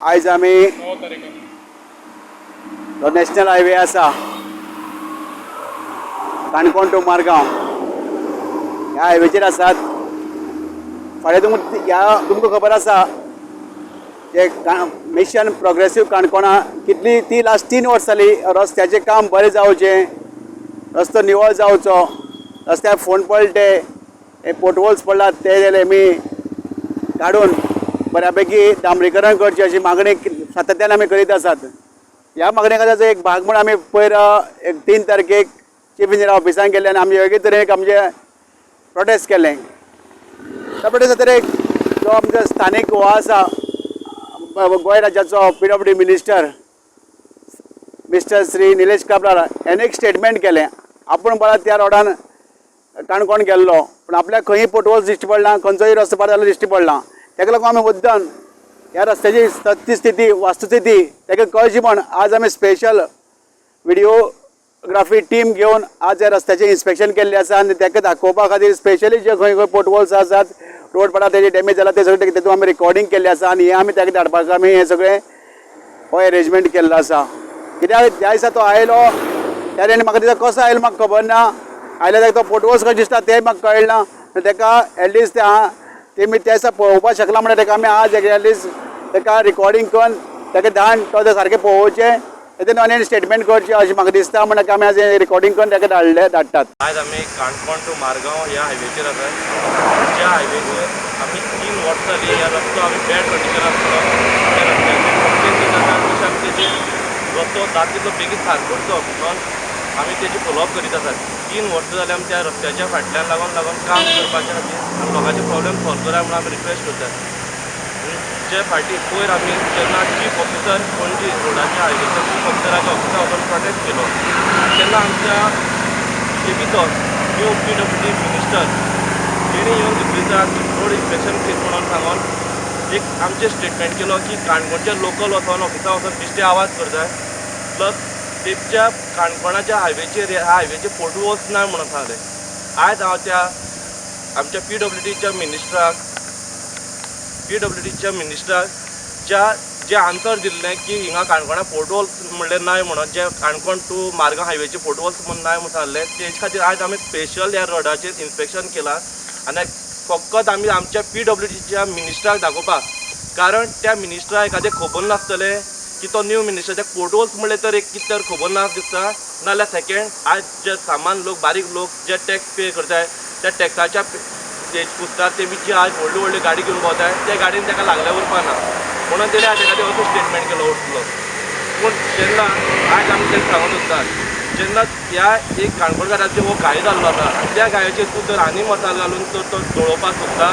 आज आमी जो नॅशनल हायवे आसा काणकोण टू मारगांव ह्या हायवेचेर आसात. फाल्यां तुमकां खबर आसा जे मिशन प्रोग्रेसीव काणकोणा कितली ती लास्ट 3 वर्सां जाली रस्त्याचें काम बरें जावचें, रस्तो निवळ जावचो, रस्त्यार फोंडपळटे हे पोटहोल्स पडलात ते जाल्यार आमी काडून बऱ्यापैकी डांबरीकरण करचें अशी मागणी सातत्यान आमी करीत आसात. ह्या मागणे खातीर एक भाग म्हूण आमी पयर एक 3 तारखेक चीफ इंजिनियर ऑफिसान गेले आनी आमी वेगळे तरेन आमचे प्रोटेस्ट केलें. त्या प्रोटेस्ट खातीर एक जो आमचो स्थानीक हो आसा गोंय राज्याचो PWD minister mister Shri Nilesh Cabral हेणें एक स्टेटमेंट केलें. आपूण बरा त्या रोडान काणकोण गेल्लो पूण आपल्याक खंयी पोटहोल्स दिश्टी पडना, खंयचोय रस्तो पाड जाल्लो दिश्टी पडना. ताका लागून आमी मुद्दम ह्या रस्त्याची सत्यस्थिती वस्तुस्थिती ताका कळची म्हण आज आमी स्पेशल व्हिडिओग्राफी टीम घेवन आज ह्या रस्त्याचें इन्स्पेक्शन केल्लें आसा आनी ताका दाखोवपा खातीर स्पेशली जे खंय खंय पोटहोल्स आसात, रोड पाडा तेजे डॅमेज जाला ते सगळें तेतूंत आमी रिकॉर्डिंग केल्लें आसा आनी हें आमी ताका धाडपाक आमी हें सगळें हो अरेंजमेंट केल्लो आसा. कित्याक ज्या दिसा तो आयलो त्या तेणें म्हाका दिसता कसो आयलो म्हाका खबर ना. आयल्या ताका तो पोटहोल्स कशें दिसता तें म्हाका कळना. ताका एटलिस्ट तेमी त्या दिसा पळोवपाक शकला म्हणल्यार ताका आमी आज एटलिस्ट ताका रिकॉर्डिंग करून ताका धाडून तो सारकें पळोवचें तेतून आनी स्टेटमेंट करचें अशें म्हाका दिसता म्हणून आमी आज रिकॉर्डिंग करून ताका धाडटात. आज आमी काणकोण टू मारगांव ह्या हायवेचेर आसात. ज्या हायवेचेर आमी 3 वर्सां जाली ह्या रस्तो आमी बॅड कंडिशनान आसलो. त्या रस्त्याचेर कंप्लेन दिता कशें आमी तेजेर रस्तो जाता तितलो बेगीन सारको करचो म्हणून आमी तेजी फॉलोअप करीत आसात. 3 वर्सां जाली आमी त्या रस्त्याच्या फाटल्यान लागून काम करपाच्या खातीर आनी लोकांचे प्रॉब्लेम सॉल्व करा म्हणून आमी रिक्वेस्ट करतात. जे फाटीं पयर आमी जेन्ना चीफ ऑफिसर पणजी रोडाच्या हायवेच्या चीफ ऑफिसराच्या ऑफिसा वचून प्रोटेस्ट केलो तेन्ना आमच्या भितर न्यू PWD मिनिस्टर तेणी येवन रिप्रेझांट रोड इन्स्पेक्शन केस म्हणून सांगून एक आमचे स्टेटमेंट केलो की काणकोणच्या लोकल वचून ऑफिसा वचून बिश्टे आवाज करताय प्लस तेच्या काणकोणाच्या हायवेचेर ह्या हायवेचे पोटहोल्स ना म्हणून सांगले. आयज हांव त्या आमच्या PWDच्या मिनिस्टराक जे आन्सर दिल्लें की हिंगा काणकोणा पोटहोल्स म्हणलें नाय म्हणून जे काणकोण टू मारगांव हायवेचे पोटहोल्स म्हणून नाय म्हणून सांगलें तेजे खातीर आयज आमी स्पेशल ह्या रोडाचेर इन्स्पेक्शन केलां आनी फकत आमी आमच्या PWDच्या मिनिस्टराक दाखोवपाक कारण त्या मिनिस्टराक एखादें खबर नासतलें की तो न्यू मिनिस्टर त्या पोटहोल्स म्हणलें तर एक कितें तर खबर ना दिसता. नाजाल्यार सेकेंड आयज जे सामान लोक बारीक लोक जे टॅक्स पे करताय त्या टॅक्साच्या तेज पुसतात तेमी जी आज व्हडली गाडी घेवन भोंवताय त्या गाडयेन ताका लागल्या उरपा ना म्हणून तेणें ताका खातीर असो स्टेटमेंट केलो उठलो. पूण जेन्ना आयज आमी तें सांगून उरतात जेन्ना ह्या एक काणकोणकाराचो हो गाय जाल्लो आसा आनी त्या गायेचेर तूं जर आनी मसालो घालून जर तो जळोवपाक सोदता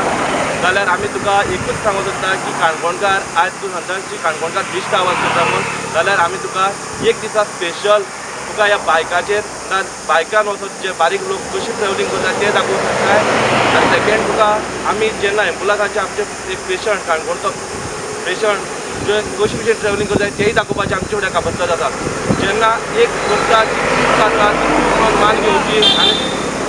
जाल्यार आमी तुका एकूच सांगूंक सोदता की काणकोणकार आयज तूं सांगता की काणकोणकार बिश्ट आवाज करता म्हणून जाल्यार आमी तुका एक दिसा स्पेशल तुका ह्या बायकाचेर ना बायकान वचून जे बारीक लोक कशी ट्रॅव्हलिंग करतात ते दाखोवंक शकताय. आनी सेकेंड तुका आमी जेन्ना एम्बुलन्साचे आमचे एक पेशंट काणकोणचो पेशंट जे कशी कशी ट्रॅव्हलिंग करतात तेय दाखोवपाचे आमचे फुड्या काबरदाद आसा. जेन्ना एक करता ती चूक आसा ती चूक म्हणून मान घेवची आनी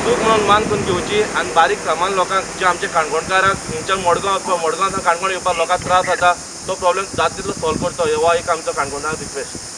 चूक म्हणून मान करून घेवची आनी बारीक सामान लोकांक जे आमचे काणकोणकारांक थंयच्यान मडगांव काणकोण येवपाक लोकांक त्रास जाता तो प्रॉब्लेम जाता तितलो सॉल्व करचो हो एक आमचो काणकोणकार रिक्वेस्ट.